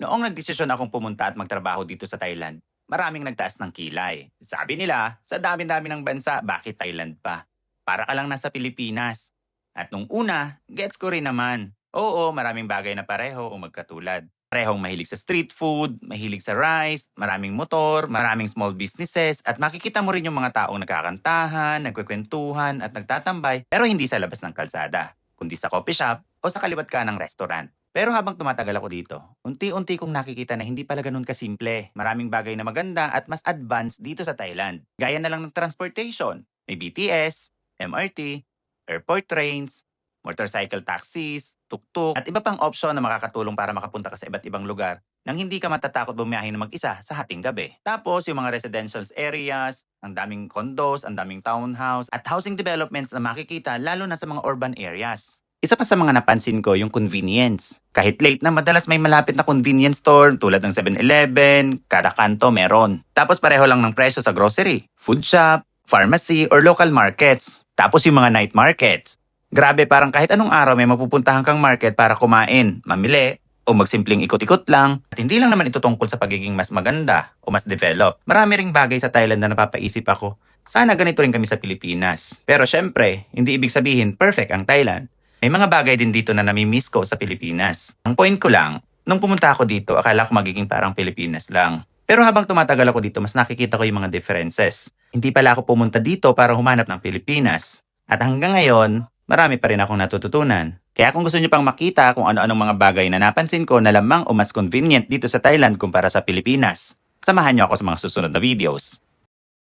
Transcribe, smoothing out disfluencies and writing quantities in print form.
Noong nagdesisyon akong pumunta at magtrabaho dito sa Thailand, maraming nagtaas ng kilay. Sabi nila, sa dami-dami ng bansa, bakit Thailand pa? Para ka lang nasa Pilipinas. At nung una, gets ko rin naman. Oo, maraming bagay na pareho o magkatulad. Parehong mahilig sa street food, mahilig sa rice, maraming motor, maraming small businesses, at makikita mo rin yung mga taong nagkakantahan, nagkwekwentuhan, at nagtatambay, pero hindi sa labas ng kalsada, kundi sa coffee shop o sa kaliwat ka ng restaurant. Pero habang tumatagal ako dito, unti-unti kong nakikita na hindi pala ganun kasimple. Maraming bagay na maganda at mas advanced dito sa Thailand. Gaya na lang ng transportation. May BTS, MRT, airport trains, motorcycle taxis, tuk-tuk, at iba pang option na makakatulong para makapunta ka sa iba't ibang lugar nang hindi ka matatakot bumiyahe na mag-isa sa hating gabi. Tapos yung mga residential areas, ang daming condos, ang daming townhouse, at housing developments na makikita lalo na sa mga urban areas. Isa pa sa mga napansin ko yung convenience. Kahit late na, madalas may malapit na convenience store tulad ng 7-Eleven, kada kanto meron. Tapos pareho lang ng presyo sa grocery, food shop, pharmacy, or local markets. Tapos yung mga night markets. Grabe, parang kahit anong araw may mapupuntahan kang market para kumain, mamili, o magsimpleng ikot-ikot lang. At hindi lang naman ito tungkol sa pagiging mas maganda o mas develop. Marami ring bagay sa Thailand na napapaisip ako. Sana ganito rin kami sa Pilipinas. Pero syempre, hindi ibig sabihin perfect ang Thailand. May mga bagay din dito na nami-miss ko sa Pilipinas. Ang point ko lang, nung pumunta ako dito, akala ko magiging parang Pilipinas lang. Pero habang tumatagal ako dito, mas nakikita ko yung mga differences. Hindi pala ako pumunta dito para humanap ng Pilipinas. At hanggang ngayon, marami pa rin akong natututunan. Kaya kung gusto niyo pang makita kung ano-anong mga bagay na napansin ko na lamang o mas convenient dito sa Thailand kumpara sa Pilipinas, samahan niyo ako sa mga susunod na videos.